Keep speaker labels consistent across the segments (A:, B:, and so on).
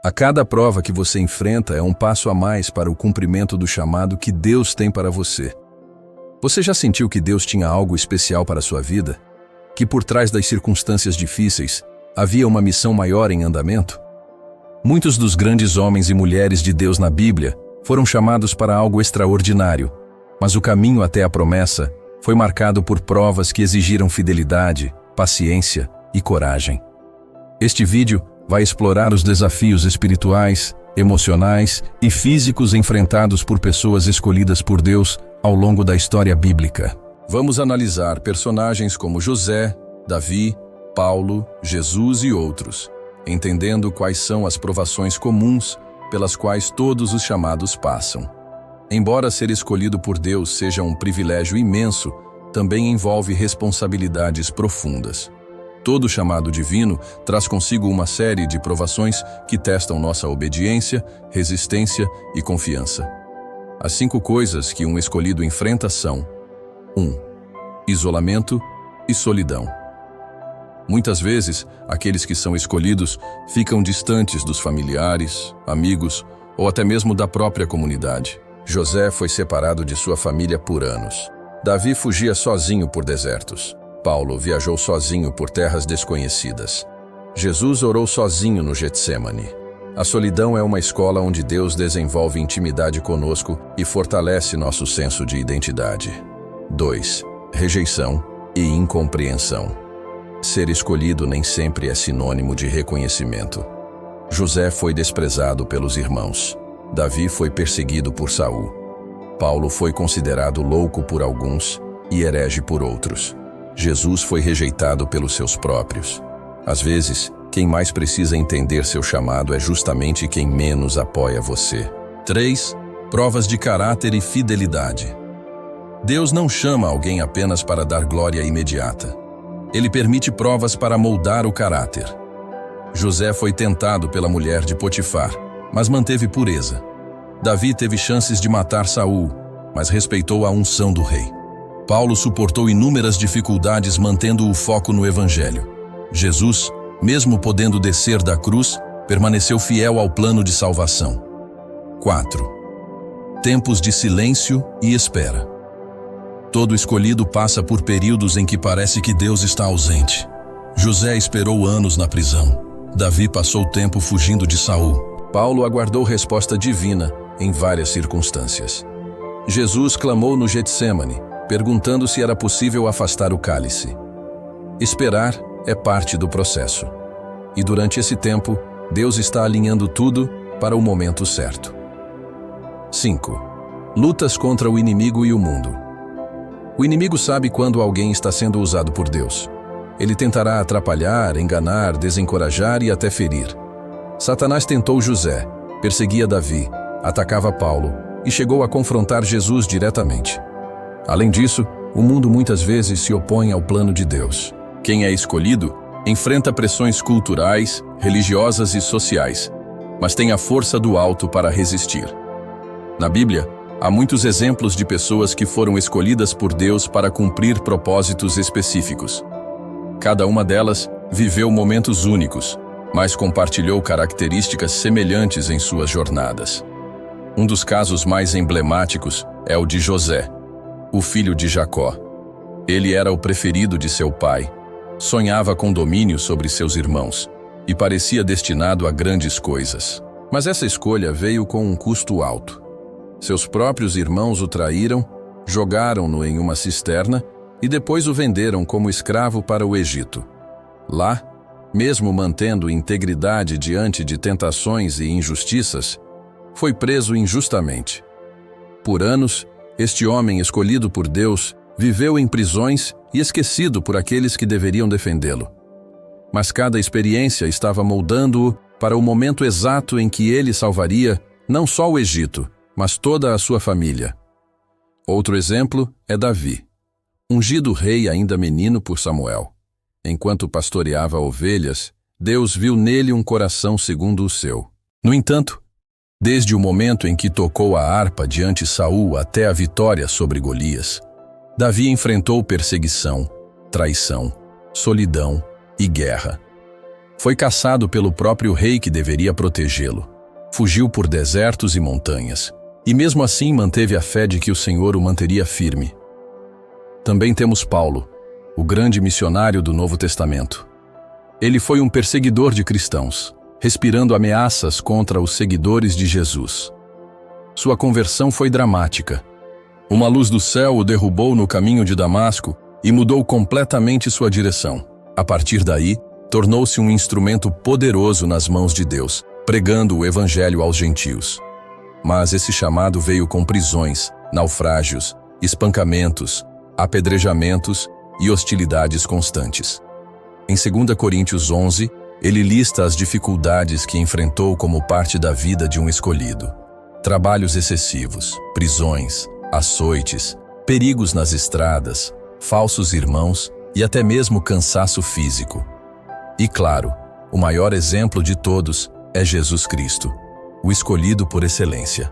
A: A cada prova que você enfrenta é um passo a mais para o cumprimento do chamado que Deus tem para você. Você já sentiu que Deus tinha algo especial para a sua vida? Que por trás das circunstâncias difíceis havia uma missão maior em andamento? Muitos dos grandes homens e mulheres de Deus na Bíblia foram chamados para algo extraordinário, mas o caminho até a promessa foi marcado por provas que exigiram fidelidade, paciência e coragem. Este vídeo vai explorar os desafios espirituais, emocionais e físicos enfrentados por pessoas escolhidas por Deus ao longo da história bíblica. Vamos analisar personagens como José, Davi, Paulo, Jesus e outros, entendendo quais são as provações comuns pelas quais todos os chamados passam. Embora ser escolhido por Deus seja um privilégio imenso, também envolve responsabilidades profundas. Todo chamado divino traz consigo uma série de provações que testam nossa obediência, resistência e confiança. As 5 coisas que um escolhido enfrenta são: 1. Isolamento e solidão. Muitas vezes, aqueles que são escolhidos ficam distantes dos familiares, amigos ou até mesmo da própria comunidade. José foi separado de sua família por anos. Davi fugia sozinho por desertos. Paulo viajou sozinho por terras desconhecidas. Jesus orou sozinho no Getsemane. A solidão é uma escola onde Deus desenvolve intimidade conosco e fortalece nosso senso de identidade. 2. Rejeição e incompreensão. Ser escolhido nem sempre é sinônimo de reconhecimento. José foi desprezado pelos irmãos. Davi foi perseguido por Saul. Paulo foi considerado louco por alguns e herege por outros. Jesus foi rejeitado pelos seus próprios. Às vezes, quem mais precisa entender seu chamado é justamente quem menos apoia você. 3. Provas de caráter e fidelidade. Deus não chama alguém apenas para dar glória imediata. Ele permite provas para moldar o caráter. José foi tentado pela mulher de Potifar, mas manteve pureza. Davi teve chances de matar Saul, mas respeitou a unção do rei. Paulo suportou inúmeras dificuldades mantendo o foco no Evangelho. Jesus, mesmo podendo descer da cruz, permaneceu fiel ao plano de salvação. 4. Tempos de silêncio e espera. Todo escolhido passa por períodos em que parece que Deus está ausente. José esperou anos na prisão. Davi passou tempo fugindo de Saul. Paulo aguardou resposta divina em várias circunstâncias. Jesus clamou no Getsemane, perguntando se era possível afastar o cálice. Esperar é parte do processo. E durante esse tempo, Deus está alinhando tudo para o momento certo. 5. Lutas contra o inimigo e o mundo. O inimigo sabe quando alguém está sendo usado por Deus. Ele tentará atrapalhar, enganar, desencorajar e até ferir. Satanás tentou José, perseguia Davi, atacava Paulo e chegou a confrontar Jesus diretamente. Além disso, o mundo muitas vezes se opõe ao plano de Deus. Quem é escolhido enfrenta pressões culturais, religiosas e sociais, mas tem a força do alto para resistir. Na Bíblia, há muitos exemplos de pessoas que foram escolhidas por Deus para cumprir propósitos específicos. Cada uma delas viveu momentos únicos, mas compartilhou características semelhantes em suas jornadas. Um dos casos mais emblemáticos é o de José, o filho de Jacó. Ele era o preferido de seu pai, sonhava com domínio sobre seus irmãos e parecia destinado a grandes coisas. Mas essa escolha veio com um custo alto. Seus próprios irmãos o traíram, jogaram-no em uma cisterna e depois o venderam como escravo para o Egito. Lá, mesmo mantendo integridade diante de tentações e injustiças, foi preso injustamente. Por anos, este homem escolhido por Deus viveu em prisões e esquecido por aqueles que deveriam defendê-lo. Mas cada experiência estava moldando-o para o momento exato em que ele salvaria não só o Egito, mas toda a sua família. Outro exemplo é Davi, ungido rei ainda menino por Samuel. Enquanto pastoreava ovelhas, Deus viu nele um coração segundo o seu. No entanto, desde o momento em que tocou a harpa diante Saul até a vitória sobre Golias, Davi enfrentou perseguição, traição, solidão e guerra. Foi caçado pelo próprio rei que deveria protegê-lo. Fugiu por desertos e montanhas, e mesmo assim manteve a fé de que o Senhor o manteria firme. Também temos Paulo, o grande missionário do Novo Testamento. Ele foi um perseguidor de cristãos, respirando ameaças contra os seguidores de Jesus. Sua conversão foi dramática. Uma luz do céu o derrubou no caminho de Damasco e mudou completamente sua direção. A partir daí, tornou-se um instrumento poderoso nas mãos de Deus, pregando o evangelho aos gentios. Mas esse chamado veio com prisões, naufrágios, espancamentos, apedrejamentos e hostilidades constantes. Em 2 Coríntios 11, ele lista as dificuldades que enfrentou como parte da vida de um escolhido. Trabalhos excessivos, prisões, açoites, perigos nas estradas, falsos irmãos e até mesmo cansaço físico. E claro, o maior exemplo de todos é Jesus Cristo, o escolhido por excelência.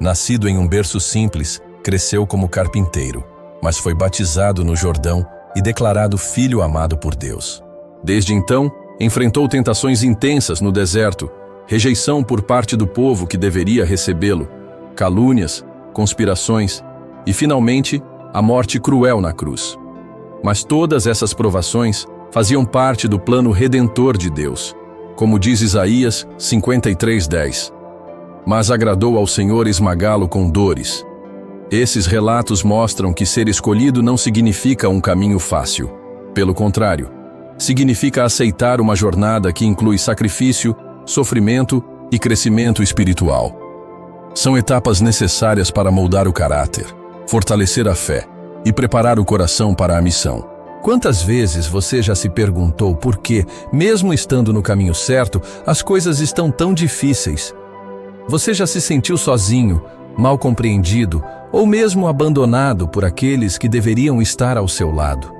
A: Nascido em um berço simples, cresceu como carpinteiro, mas foi batizado no Jordão e declarado filho amado por Deus. Desde então, enfrentou tentações intensas no deserto, rejeição por parte do povo que deveria recebê-lo, calúnias, conspirações e, finalmente, a morte cruel na cruz. Mas todas essas provações faziam parte do plano redentor de Deus, como diz Isaías 53:10. Mas agradou ao Senhor esmagá-lo com dores. Esses relatos mostram que ser escolhido não significa um caminho fácil. Pelo contrário, significa aceitar uma jornada que inclui sacrifício, sofrimento e crescimento espiritual. São etapas necessárias para moldar o caráter, fortalecer a fé e preparar o coração para a missão. Quantas vezes você já se perguntou por que, mesmo estando no caminho certo, as coisas estão tão difíceis? Você já se sentiu sozinho, mal compreendido ou mesmo abandonado por aqueles que deveriam estar ao seu lado?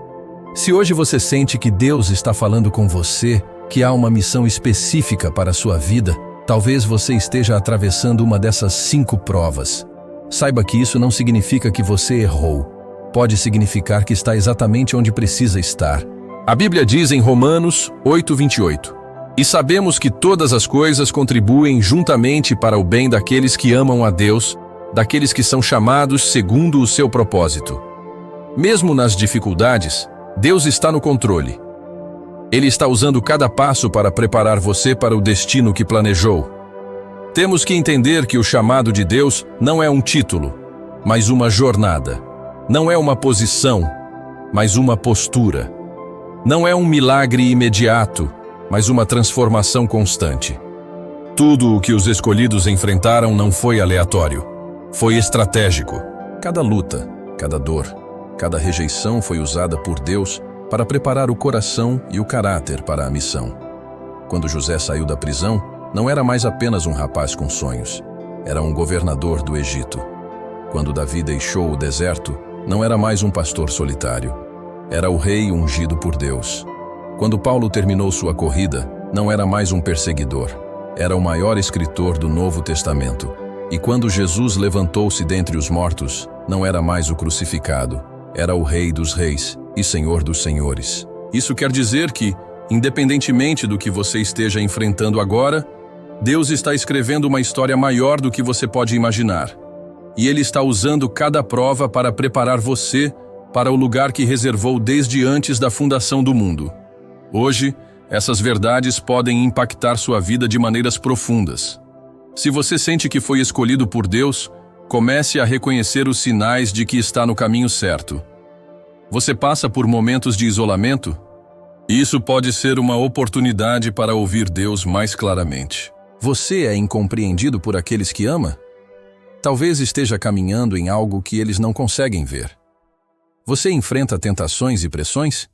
A: Se hoje você sente que Deus está falando com você, que há uma missão específica para a sua vida, talvez você esteja atravessando uma dessas 5 provas. Saiba que isso não significa que você errou. Pode significar que está exatamente onde precisa estar. A Bíblia diz em Romanos 8:28: "E sabemos que todas as coisas contribuem juntamente para o bem daqueles que amam a Deus, daqueles que são chamados segundo o seu propósito." Mesmo nas dificuldades, Deus está no controle. Ele está usando cada passo para preparar você para o destino que planejou. Temos que entender que o chamado de Deus não é um título, mas uma jornada. Não é uma posição, mas uma postura. Não é um milagre imediato, mas uma transformação constante. Tudo o que os escolhidos enfrentaram não foi aleatório. Foi estratégico. Cada luta, cada dor, cada rejeição foi usada por Deus para preparar o coração e o caráter para a missão. Quando José saiu da prisão, não era mais apenas um rapaz com sonhos. Era um governador do Egito. Quando Davi deixou o deserto, não era mais um pastor solitário. Era o rei ungido por Deus. Quando Paulo terminou sua corrida, não era mais um perseguidor. Era o maior escritor do Novo Testamento. E quando Jesus levantou-se dentre os mortos, não era mais o crucificado. Era o Rei dos Reis e Senhor dos Senhores. Isso quer dizer que, independentemente do que você esteja enfrentando agora, Deus está escrevendo uma história maior do que você pode imaginar. E Ele está usando cada prova para preparar você para o lugar que reservou desde antes da fundação do mundo. Hoje, essas verdades podem impactar sua vida de maneiras profundas. Se você sente que foi escolhido por Deus, comece a reconhecer os sinais de que está no caminho certo. Você passa por momentos de isolamento? Isso pode ser uma oportunidade para ouvir Deus mais claramente. Você é incompreendido por aqueles que ama? Talvez esteja caminhando em algo que eles não conseguem ver. Você enfrenta tentações e pressões?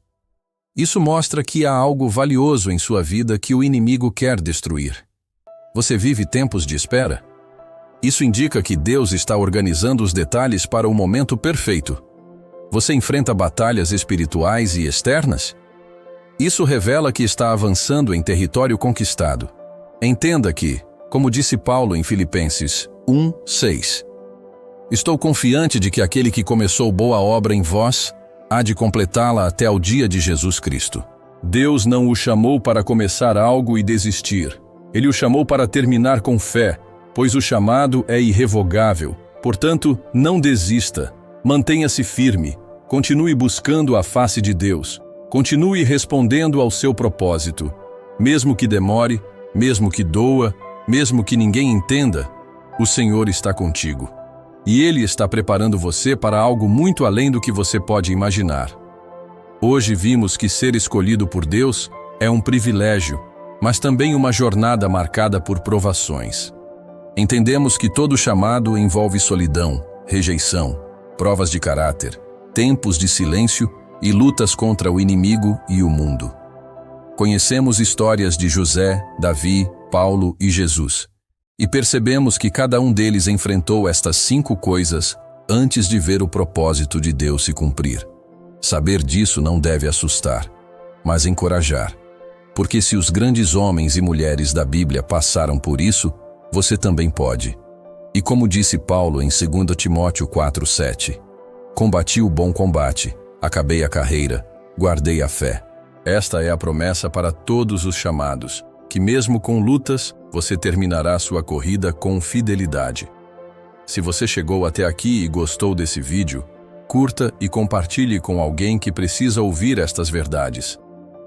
A: Isso mostra que há algo valioso em sua vida que o inimigo quer destruir. Você vive tempos de espera? Isso indica que Deus está organizando os detalhes para o momento perfeito. Você enfrenta batalhas espirituais e externas? Isso revela que está avançando em território conquistado. Entenda que, como disse Paulo em Filipenses 1:6, "Estou confiante de que aquele que começou boa obra em vós há de completá-la até ao dia de Jesus Cristo." Deus não o chamou para começar algo e desistir. Ele o chamou para terminar com fé, pois o chamado é irrevogável. Portanto, não desista. Mantenha-se firme. Continue buscando a face de Deus. Continue respondendo ao seu propósito. Mesmo que demore, mesmo que doa, mesmo que ninguém entenda, o Senhor está contigo. E Ele está preparando você para algo muito além do que você pode imaginar. Hoje vimos que ser escolhido por Deus é um privilégio, mas também uma jornada marcada por provações. Entendemos que todo chamado envolve solidão, rejeição, provas de caráter, tempos de silêncio e lutas contra o inimigo e o mundo. Conhecemos histórias de José, Davi, Paulo e Jesus, e percebemos que cada um deles enfrentou estas 5 coisas antes de ver o propósito de Deus se cumprir. Saber disso não deve assustar, mas encorajar, porque se os grandes homens e mulheres da Bíblia passaram por isso, você também pode. E como disse Paulo em 2 Timóteo 4:7, combati o bom combate, acabei a carreira, guardei a fé. Esta é a promessa para todos os chamados, que mesmo com lutas, você terminará sua corrida com fidelidade. Se você chegou até aqui e gostou desse vídeo, curta e compartilhe com alguém que precisa ouvir estas verdades.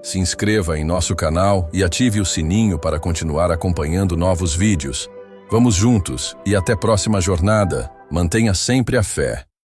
A: Se inscreva em nosso canal e ative o sininho para continuar acompanhando novos vídeos. Vamos juntos e até a próxima jornada. Mantenha sempre a fé.